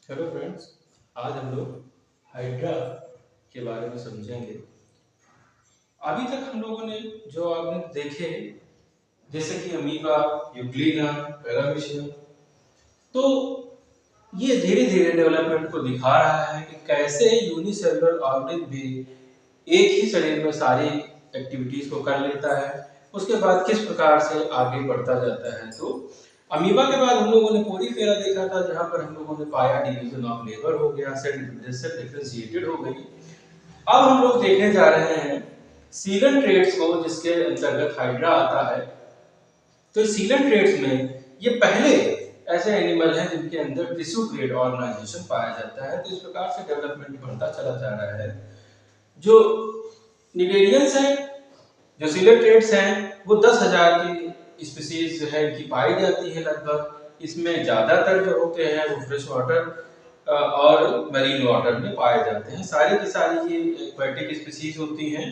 Hello friends. आज हम लोग हाइड्रा के बारे में समझेंगे। अभी तक हम लोगों ने जो आपने देखे, जैसे कि अमीबा, यूग्लिना, पैरामीशियम, तो ये धीरे धीरे डेवलपमेंट को दिखा रहा है कि कैसे यूनिसेलुलर ऑर्गेनिज्म भी एक ही शरीर में सारी एक्टिविटीज को कर लेता है। उसके बाद किस प्रकार से आगे बढ़ता जाता है। तो अमीबा के बाद हम लोगों ने पोरीफेरा देखा था, जहां पर हम लोगों ने पाया डिवीजन ऑफ लेबर हो गया, सेल डिफरेंशिएटेड हो गई। अब हम लोग देखने जा रहे हैं सीलन ट्रेड्स को, जिसके अंतर्गत हाइड्रा आता है। तो सीलन ट्रेड्स में ये पहले ऐसे एनिमल हैं जिनके अंदर टिश्यू ग्रेड ऑर्गेनाइजेशन पाया जाता है। तो इस प्रकार से डेवलपमेंट बढ़ता चला जा रहा है। जो निडेरियंस हैं, जो सिलेट्रेट्स हैं, वो 10,000 की स्पीसीज जो है इनकी पाई जाती है लगभग। इसमें ज्यादातर जो होते हैं वो फ्रेश वाटर और मरीन वाटर में पाए जाते हैं। सारी की सारी ये एक्वेटिक स्पीसीज होती हैं।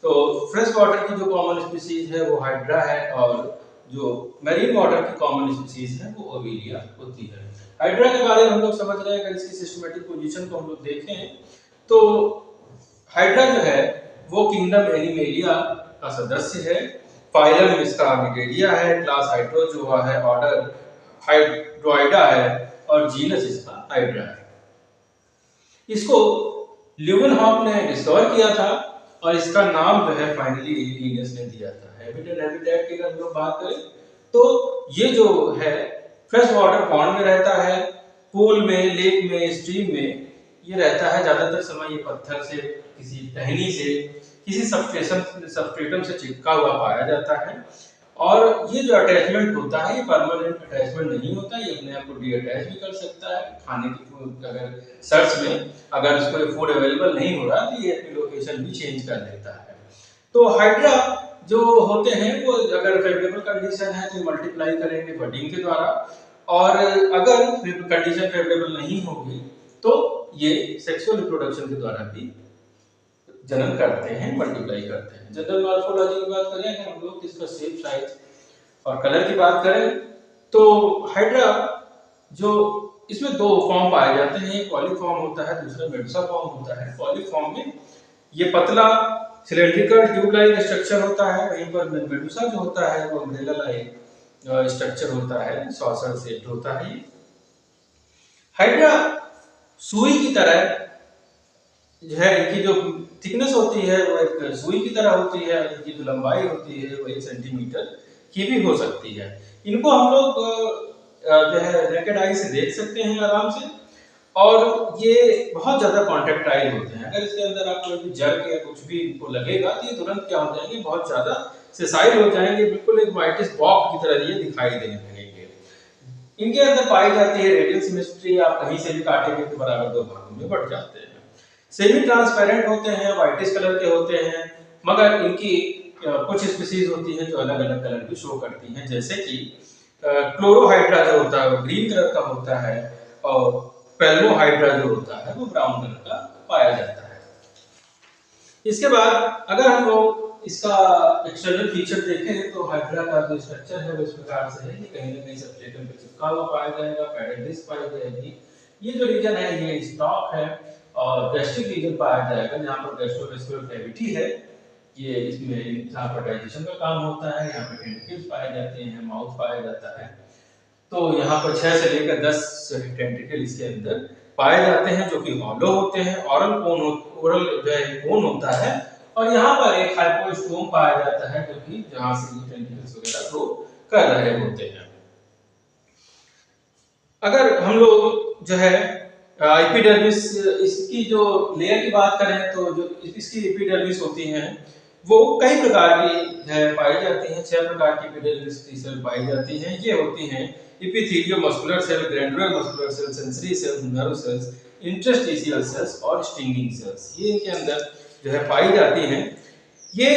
तो फ्रेश वाटर की जो कॉमन स्पीसीज है वो हाइड्रा है, और जो मरीन वाटर की कॉमन स्पीसीज है वो ओविलिया होती है। हाइड्रा के बारे में हम लोग समझ रहे हैं। अगर इसकी सिस्टमेटिक पोजीशन को हम लोग देखें तो हाइड्रा जो है वो किंगडम एनिमेलिया का सदस्य है। फाइलम इसका निडेरिया है, क्लास हाइड्रोजोआ है, ऑर्डर हाइड्रोइडा है, और जीनस इसका हाइड्रा है। इसको ल्यूवेनहॉफ ने डिस्कवर किया था, और इसका नाम जो है फाइनली लिनियस ने दिया था। हैबिटेट की अगर हम लोग बात करें तो ये जो है फ्रेश वाटर पॉन्ड में रहता है, पूल में, लेक में, स्ट्रीम में ये रहता है। ज्यादातर समय ये पत्थर से, किसी टहनी से, किसी सबस्ट्रेटम से चिपका हुआ पाया जाता है। और ये जो अटैचमेंट होता है ये परमानेंट अटैचमेंट नहीं होता, ये अपने आप को डीअटैच भी कर सकता है। खाने की अगर सर्च में अगर इसको फूड अवेलेबल नहीं हो रहा तो ये अपनी लोकेशन भी चेंज कर देता है। तो हाइड्रा जो होते हैं वो अगर फेवरेबल कंडीशन है तो मल्टीप्लाई करेंगे बडिंग के द्वारा, और अगर कंडीशन फेवरेबल नहीं होगी तो ये सेक्सुअल रिप्रोडक्शन के द्वारा भी जन्म करते हैं, मल्टीप्लाई करते हैं। जनरल मॉर्फोलॉजी की बात करें हम लोग, इसका शेप, साइज और कलर की बात करें तो हाइड्रा जो इसमें दो फॉर्म पाए जाते हैं। एक पॉलीफॉर्म होता है, दूसरा मेडुसा फॉर्म होता है। पॉलीफॉर्म में ये पतला सिलेंड्रिकल ट्यूब लाइक स्ट्रक्चर होता है, वहीं पर मेडुसा जो होता है वो अम्ब्रेला लाइक स्ट्रक्चर होता है, सॉसर शेप्ड होता है। हाइड्रा सुई की तरह जो है, इनकी जो थिकनेस होती है वो एक सुई की तरह होती है। इनकी जो लंबाई होती है वो 1 सेंटीमीटर की भी हो सकती है। इनको हम लोग जो है नेकेड आई से देख सकते हैं आराम से, और ये बहुत ज्यादा कॉन्टेक्टाइल होते हैं। अगर इसके अंदर आप कोई भी जर्क या कुछ भी इनको लगेगा तो ये तुरंत क्या हो जाएंगे, बहुत ज्यादा सेसाइल हो जाएंगे, बिल्कुल एक व्हाइटिश बॉब की तरह ये दिखाई देने लगेंगे। इनके अंदर पाई जाती है रेडियल सिमेट्री। आप कहीं से भी काटेंगे तो बराबर दो भागों में बढ़ जाते हैं। सेमी ट्रांसपेरेंट होते हैं, व्हाइटिश कलर के होते हैं, मगर इनकी कुछ स्पीसीज होती हैं जो अलग अलग कलर भी शो करती हैं। जैसे कि क्लोरोहाइड्रा जो होता है वो ग्रीन कलर का होता है, और पेल्मोहाइड्रा जो होता है वो ब्राउन कलर का पाया जाता है। इसके बाद अगर हम लोग इसका एक्सटर्नल फीचर देखें तो हाइड्रा का जो स्ट्रक्चर है वो इस प्रकार से है कि कहीं ना कहीं सबस्ट्रेटम पे चिपका हुआ पाया जाएगा, पैडेड डिस्क पाई जाएगी। ये जो रीजन है ये स्टॉक है, और गैस्ट्रिक रीजन पाया जाएगा जहाँ पर गैस्ट्रोवेस्कुलर कैविटी है। ये इसमें जहाँ पर डाइजेशन का काम होता है, यहाँ पे टेंटिकल्स पाए जाते हैं, माउथ पाया जाता है। तो यहाँ पर 6 से लेकर 10 टेंटिकल इसके अंदर पाए जाते हैं, जो कि हॉलो होते हैं। ओरल जो है कोन होता है, और यहाँ पर एक हाइपोस्टोम पाया जाता है, जो कि जहाँ से ये टेंटिकल्स वगैरह ग्रो कर रहे होते हैं। अगर हम लोग जो है एपिडर्मिस, इसकी जो लेयर की बात करें तो जो इसकी एपिडर्मिस होती हैं वो कई प्रकार की है पाई जाती हैं। 6 प्रकार की एपिडर्मिस की सेल पाई जाती हैं। ये होती हैं epitheliomuscular cell, granular muscular cell, sensory cell, nerve cells, interstitial cells और स्टिंगिंग सेल्स। ये इनके अंदर जो है पाई जाती हैं। ये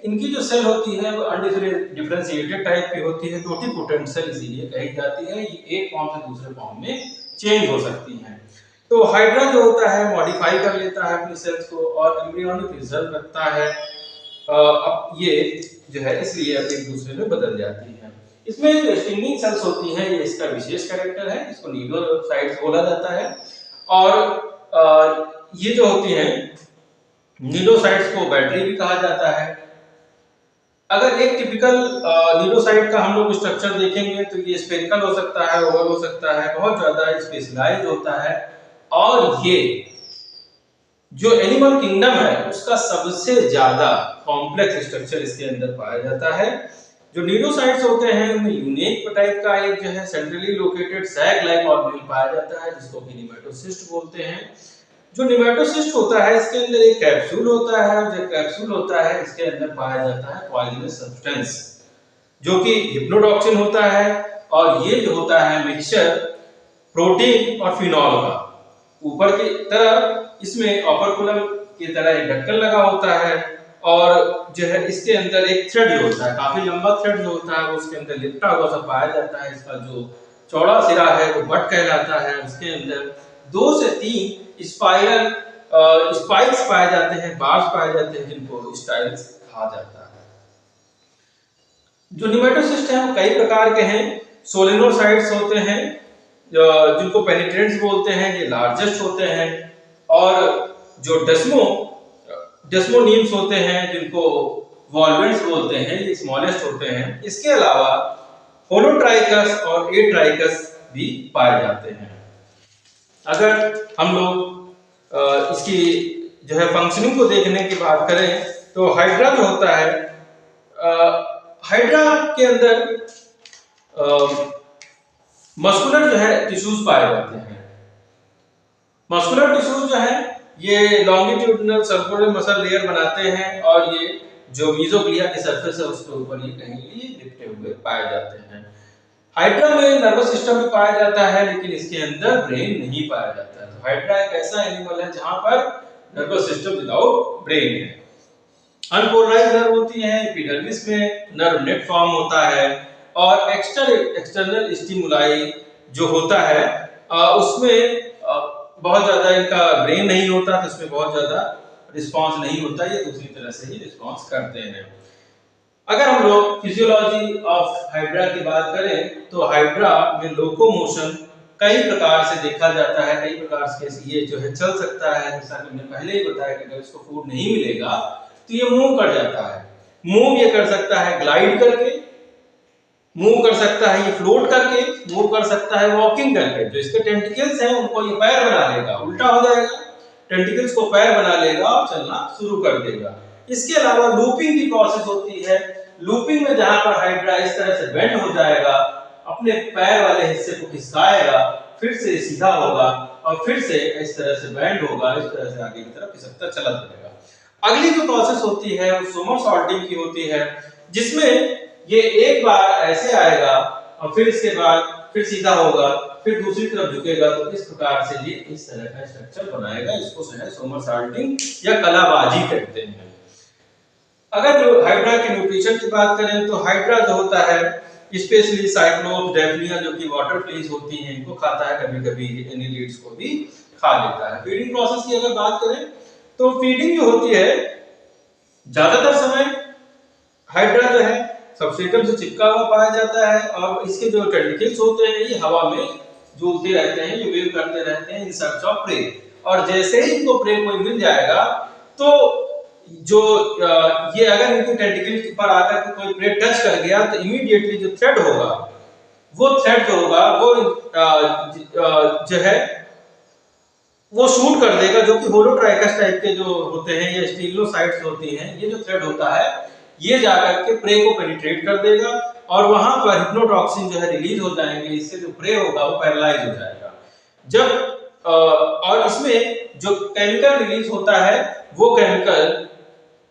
इनकी जो सेल होती है वो अनडिफरेंशिएटेड टाइप की होती है, टोटिपोटेंट सेल इसीलिए कही जाती है। ये एक फॉर्म से दूसरे फॉर्म में चेंज हो सकती हैं। तो हाइड्रा जो होता है मॉडिफाई कर लेता है अपनी सेल्स को, और एम्ब्रियोनिक रिजल्ट रखता है। अब ये जो है इसलिए अब एक दूसरे में बदल जाती है। इसमें जो स्टिंगिंग सेल्स होती हैं ये इसका विशेष कैरेक्टर है, इसको नीडोसाइट्स बोला जाता है। और ये जो होती हैं नीडोसाइट्स को बैटरी भी कहा जाता है। अगर एक टिपिकल नीडोसाइट का हम लोग स्ट्रक्चर देखेंगे तो ये स्फेरिकल हो सकता है, ओवल हो सकता है, बहुत ज्यादा स्पेशलाइज्ड होता है। और ये जो एनिमल किंगडम है उसका सबसे ज्यादा कॉम्प्लेक्स स्ट्रक्चर इसके अंदर पाया जाता है। जो नीडोसाइट्स होते हैं उनमें यूनिक टाइप का एक जो है centrally located sac like organelle पाया जाता है जिसको कि निमेटोसिस्ट बोलते हैं। जो निमेटोसिस्ट होता है इसके अंदर एक कैप्सूल होता है, जो कैप्सूल होता है इसके अंदर पाया जाता है पॉइजनस सब्सटेंस जो कि हिप्नोटॉक्सिन होता है। और ये जो होता है मिक्सचर प्रोटीन और फिनॉल का, ऊपर की तरफ इसमें ऑपरकुलम की तरह एक ढक्कन लगा होता है और जो है इसके अंदर एक थ्रेड जो होता है, काफी लंबा थ्रेड जो होता है वो उसके अंदर लिपटा हुआ सा पाया जाता है। इसका जो चौड़ा सिरा है वो बट कहलाता है। उसके अंदर 2 से 3 स्पाइरल स्पाइक्स पाए जाते हैं, बार्स पाए जाते हैं जिनको स्टाइल्स कहा जाता है। जो निमेटोसिस्ट हैं वो कई प्रकार के हैं। सोलेनोसाइट्स होते हैं जिनको पेनिट्रेंट्स बोलते हैं, ये लार्जेस्ट होते हैं। और जो डेस्मोनीम्स होते हैं जिनको वॉल्वेंट्स बोलते हैं, ये स्मॉलेस्ट होते हैं। इसके अलावा होलोट्राइकस और एट्राइकस भी पाए जाते हैं। अगर हम लोग इसकी जो है फंक्शनिंग को देखने की बात करें तो हाइड्रा जो होता है, हाइड्रा के अंदर मस्कुलर जो है टिश्यूज पाए जाते हैं। मस्कुलर टिश्यूज जो है ये लॉन्गिट्यूडिनल सर्कुलर मसल लेयर बनाते हैं और ये जो मीजोग्लिया की सरफेस है उसके ऊपर ये कहीं ये लिपटे हुए पाए जाते हैं। हाइड्रा में नर्वस सिस्टम भी पाया जाता है लेकिन इसके अंदर ब्रेन नहीं पाया जाता है। तो हाइड्रा एक ऐसा एनिमल है जहां पर नर्वस सिस्टम विदाउट ब्रेन है। अनपोलराइज्ड नर्व होती है, एपिडर्मिस में नर्व नेट फॉर्म होता है और एक्सटर्नल स्टिमुलाई जो होता है उसमें बहुत ज्यादा इनका ब्रेन नहीं होता तो इसमें बहुत ज्यादा रिस्पांस नहीं होता, ये दूसरी तरह से ही रिस्पांस करते हैं। अगर हम लोग फिजियोलॉजी ऑफ हाइड्रा की बात करें तो हाइड्रा में लोकोमोशन कई प्रकार से देखा जाता है, कई प्रकार से ये जो है चल सकता है। जैसा कि मैंने पहले ही बताया कि अगर इसको फूड नहीं मिलेगा तो ये मूव कर जाता है। मूव ये कर सकता है ग्लाइड करके, मूव कर सकता है ये फ्लोट करके, मूव कर सकता है वॉकिंग करके। जो इसके टेंटिकल्स हैं उनको ये पैर बना लेगा, उल्टा हो जाएगा, टेंटिकल्स को पैर बना लेगा और चलना शुरू कर देगा। इसके अलावा लूपिंग की प्रोसेस होती है। लूपिंग में जहां पर हाइड्रा इस तरह से बेंड हो जाएगा, अपने पैर वाले हिस्से को खिसकाएगा, फिर से सीधा होगा और फिर से इस तरह से बेंड होगा, इस तरह से आगे की तरफ खिसकता चला जाएगा। अगली जो प्रोसेस होती है वो सोमरसॉल्टिंग की होती है, जिसमें ये एक बार ऐसे आएगा और फिर इसके बाद फिर सीधा होगा, फिर दूसरी तरफ झुकेगा। तो इस प्रकार से ये इस तरह का स्ट्रक्चर बनाएगा। इसको जो है सोमरसॉल्टिंग या कलाबाजी कहते हैं। अगर हाइड्रा के न्यूट्रिशन की बात करें तो हाइड्रा जो होता है स्पेशली साइक्लोप्स, डेफनिया जो कि वाटर फ्लीज होती हैं इनको खाता है, कभी-कभी एनिलिड्स को भी खा लेता है। फीडिंग प्रोसेस की अगर बात करें तो फीडिंग जो होती है ज्यादातर समय हाइड्रा जो है सबस्ट्रेटम से चिपका हुआ पाया जाता है और इसके जो टेंटिकल्स होते हैं ये हवा में झूलते रहते हैं, ये वेव करते रहते हैं इन सर्च ऑफ प्रे। और जैसे ही इनको प्रे कोई मिल जाएगा तो जो ये अगर इनके टेंटिकल्स पर आकर के कोई प्रे टच कर गया तो इमीडिएटली जो थ्रेड होगा वो थ्रेड जो होगा वो जो है वो शूट कर देगा, जो कि होलोट्राइकस टाइप के जो होते हैं या स्टीलोसाइट्स होती हैं। ये जो थ्रेड होता है ये जाकर के प्रे को पेनिट्रेट कर देगा और वहां पर हिप्नोटॉक्सिन जो है रिलीज हो जाएंगे। इससे जो प्रे होगा वो पैरालाइज हो जाएगा। जब और इसमें जो केमिकल रिलीज होता है वो केमिकल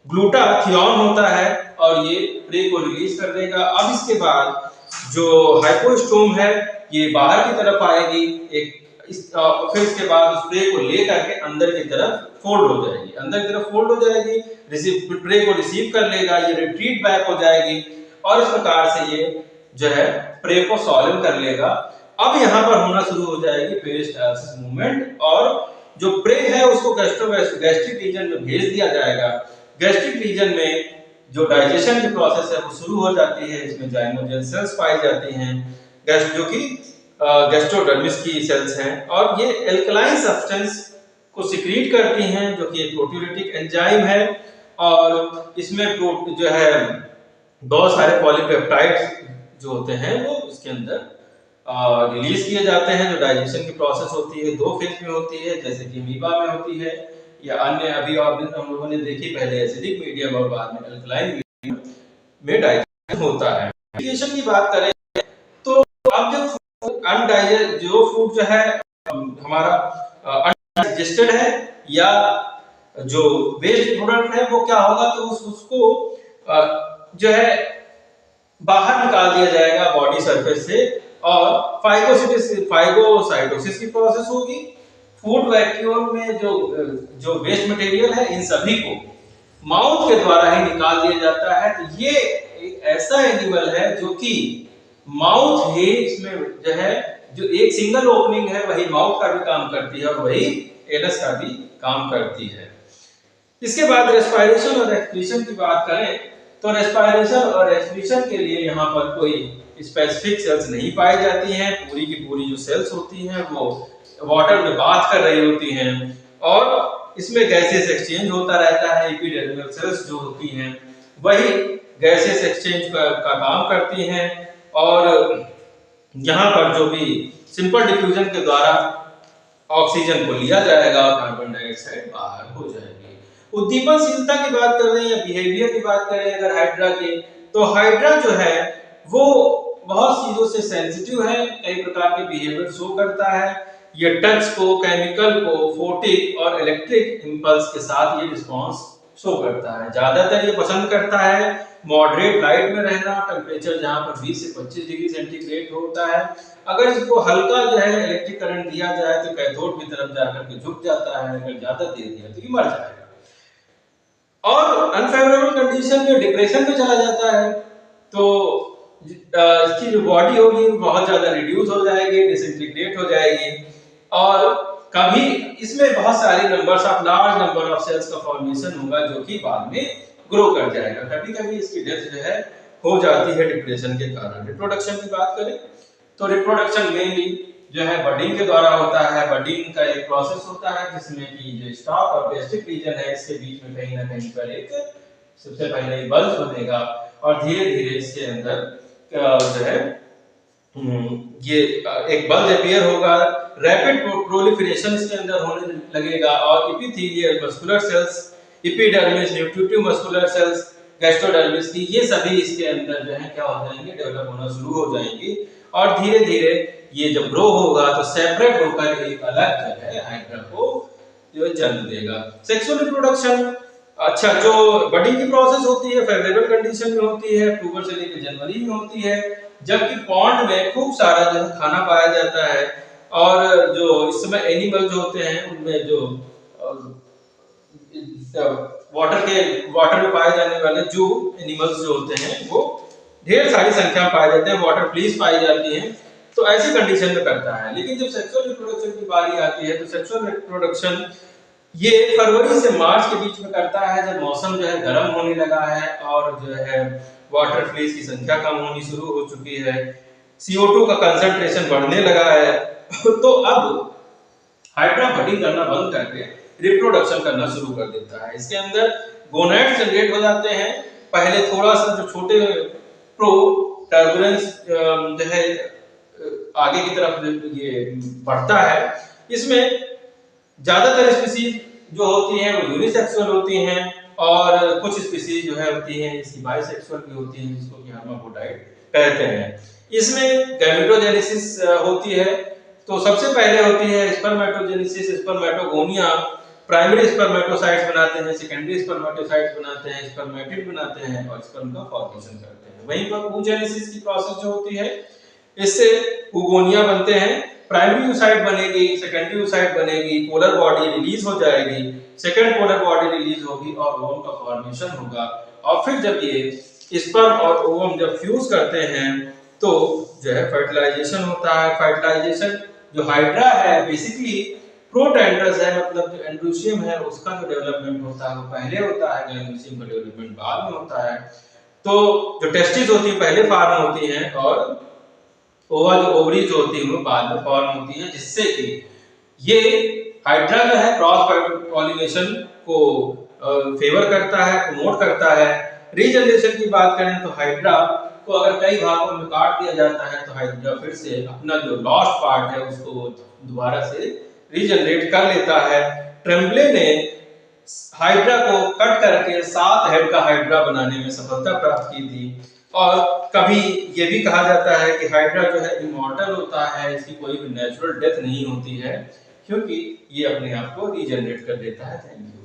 ग्लूटाथियोन होता है और ये प्रे को रिलीज कर देगा। अब इसके बाद जो हाइपोस्टोम है ये बाहर की तरफ आएगी, फिर इसके बाद उस प्रे को लेकर के अंदर की तरफ फोल्ड हो जाएगी, अंदर की तरफ फोल्ड हो जाएगी, प्रे को रिसीव कर लेगा, ये रिट्रीट बैक हो जाएगी और इस प्रकार से ये जो है प्रे को सॉलन कर लेगा। अब यहाँ पर होना शुरू हो जाएगी पेरिस्टालसिस मूवमेंट और जो प्रे है उसको गैस्ट्रिक रीजन में भेज दिया जाएगा। गैस्ट्रिक रीजन में जो डाइजेशन की प्रोसेस है वो शुरू हो जाती है। इसमें जाइमोजल सेल्स पाई जाती हैं, जो कि गैस्ट्रोडर्मिस की सेल्स हैं, और ये एल्कलाइन सब्सटेंस को सिक्रीट करती हैं, जो कि एक प्रोटीयोलिटिक एंजाइम है। और इसमें जो है बहुत सारे पॉलीपेप्टाइड्स जो होते हैं वो उसके अंदर रिलीज किए जाते हैं। जो डाइजेशन की प्रोसेस होती है 2 फेज में होती है, जैसे कि अमीबा में होती है या अन्य अभी हम लोगों ने देखी पहले एसिडिक मीडियम और बाद में अल्कलाइन मीडियम में डाइजेशन होता है। डाइजेशन की बात करें तो अब जो फूड जो है हमारा अनडाइजेस्टेड है या जो वेस्ट प्रोडक्ट है वो क्या होगा, तो उसको जो है बाहर निकाल दिया जाएगा बॉडी सरफेस से, और फाइगोसाइटोसिस की प्रोसेस होगी। फूड वैक्यूम में जो वेस्ट मटेरियल है इन सभी को माउथ के द्वारा ही निकाल दिया जाता है। तो ये एक ऐसा एनिमल है जो कि माउथ ही इसमें जो है जो एक सिंगल ओपनिंग है वही माउथ का भी काम करती है और वही एनस का भी काम करती है। इसके बाद रेस्पिरेशन और एक्सपीरेशन की बात करें तो रेस्पिरेशन और एक्सपीरेशन के लिए यहाँ पर कोई स्पेसिफिक सेल्स नहीं पाई जाती हैं। पूरी की पूरी जो सेल्स होती हैं वो वाटर में बाथ कर रही होती हैं, और इसमें गैसेस एक्सचेंज होता रहता है। एपिडर्मल सेल्स जो होती हैं वही गैसेस एक्सचेंज का काम करती हैं, और यहाँ पर जो भी सिंपल डिफ्यूजन के द्वारा ऑक्सीजन को लिया जाएगा और कार्बन डाइऑक्साइड बाहर हो जाएगी। उद्दीपनशीलता की बात करें या बिहेवियर की बात करें अगर हाइड्रा की, तो हाइड्रा जो है वो बहुत चीजों से सेंसिटिव है, कई प्रकार के बिहेवियर शो करता है। ये टच को, केमिकल को, फोटिक और इलेक्ट्रिक इंपल्स के साथ ये रिस्पांस शो करता है। ज्यादातर ये पसंद करता है मॉडरेट लाइट में रहना, टेम्परेचर जहां पर 20 से 25 डिग्री सेंटीग्रेड होता है। अगर इसको हल्का जो है इलेक्ट्रिक करंट दिया जाए तो कैथोड की तरफ जाकर के झुक जाता है, अगर ज्यादा दे दिया तो ये मर जाएगा। और अनफेवरेबल कंडीशन में डिप्रेशन में चला जाता है, तो इसकी जो बॉडी होगी बहुत ज्यादा रिड्यूस हो जाएगी, डिसइंटीग्रेट हो जाएगी, और कभी इसमें बहुत सारे लार्ज नंबर ऑफ सेल्स का फॉर्मेशन होगा जो कि बाद में ग्रो कर जाएगा। कभी कभी इसकी डेथ जो है हो जाती है डिप्रेशन के कारण। रिप्रोडक्शन की बात करें तो रिप्रोडक्शन मेनली जो है बडिंग के द्वारा होता है। बडिंग का एक प्रोसेस होता है जिसमें कि जो स्टॉक और बेस्टिक रीजन है इसके बीच में कहीं ना कहीं पर एक सबसे पहले बल्ब बनेगा, और धीरे धीरे इसके अंदर जो है ये एक बल्ब अपीयर होगा। रैपिड प्रोलिफरेशन इसके अंदर होने लगेगा, और epithelial muscular cells, epidermis, nutritive muscular cells, gastrodermis की ये सभी इसके अंदर जो है क्या हो जाएंगे, डेवलप होना शुरू हो जाएंगी, और धीरे धीरे ये जब ग्रो होगा तो सेपरेट होकर एक अलग जो है हाइड्रा को जो जन्म देगा। सेक्सुअल रिप्रोडक्शन, अच्छा, जो बडिंग की प्रोसेस होती है फेवरेबल कंडीशन में होती है, अक्टूबर से लेकर जनवरी में होती है, जबकि पॉन्ड में खूब सारा जो है खाना पाया जाता है। और जो इस समय एनिमल जो होते हैं उनमें जो वाटर में पाए जाने वाले जो एनिमल्स जो होते हैं वो ढेर सारी संख्या में पाए जाते हैं, वाटर प्लीज पाई जाती हैं, तो ऐसी कंडीशन में करता है। लेकिन जब सेक्सुअल रिप्रोडक्शन की बारी आती है तो सेक्सुअल रिप्रोडक्शन ये फरवरी से मार्च के बीच में करता है, जब मौसम जो है गर्म होने लगा है और जो है वाटर फ्लीज की संख्या कम होनी शुरू हो चुकी है, CO2 का कंसंट्रेशन बढ़ने लगा है तो अब हाइड्रा बडिंग करना बंद करके रिप्रोडक्शन करना शुरू कर देता है। इसके अंदर गोनैड्स जनरेट हो जाते हैं। पहले थोड़ा सा जो छोटे प्रो टर्बुलेंस जो है आगे की तरफ ये बढ़ता है। इसमें ज्यादातर स्पीसीज जो होती हैं वो यूनिसेक्सुअल होती हैं, और कुछ स्पीसीज जो है होती हैं इसकी बाइसेक्सुअल भी होती हैं, जिसको कि हर्माफ्रोडाइट कहते हैं। इसमें गैमेटोजेनेसिस होती है, तो सबसे पहले होती है स्पर्मेटोजेनेसिस, स्पर्मेटोगोनिया। प्राइमरी स्पर्मेटोसाइट्स बनाते हैं, सेकेंडरी स्पर्मेटोसाइट्स बनाते हैं, स्पर्मेटिड बनाते हैं और स्पर्म का फॉर्मेशन करते हैं। वहीं पर oogenesis की प्रोसेस जो होती है इससे oogonia बनते हैं। प्राइमरी oocyte बनेगी, सेकेंडरी oocyte बनेगी, पोलर बॉडी रिलीज हो जाएगी, सेकेंड पोलर बॉडी रिलीज होगी और ओवम का फॉर्मेशन होगा। और फिर जब ये स्पर्म और ओवम जब फ्यूज करते हैं तो जो है फर्टिलाइजेशन होता है। फर्टिलाइजेशन जो हाइड्रा है बेसिकली प्रोटैंडर्स है, मतलब जो एंड्रोशियम है उसका जो डेवलपमेंट होता है वो पहले होता है, गैमेटोशियम का डेवलपमेंट बाद में होता है। तो जो टेस्टिस होती है पहले फॉर्म होती हैं और ओवा जो ओवरीज होती है वो बाद में फॉर्म होती है, जिससे कि ये हाइड्रा जो है क्रॉस पॉलिनेशन को फेवर करता है, प्रमोट करता है। रीजनरेशन की बात करें तो हाइड्रा को अगर कई भागों में काट दिया जाता है तो हाइड्रा फिर से अपना जो लॉस्ट पार्ट है उसको दोबारा से रीजनरेट कर लेता है। ट्रेम्बले ने हाइड्रा को कट करके 7 हेड का हाइड्रा बनाने में सफलता प्राप्त की थी। और कभी ये भी कहा जाता है कि हाइड्रा जो है इमॉर्टल होता है, इसकी कोई भी नेचुरल डेथ नहीं होती है, क्योंकि ये अपने आप को रीजनरेट कर देता है। Thank you.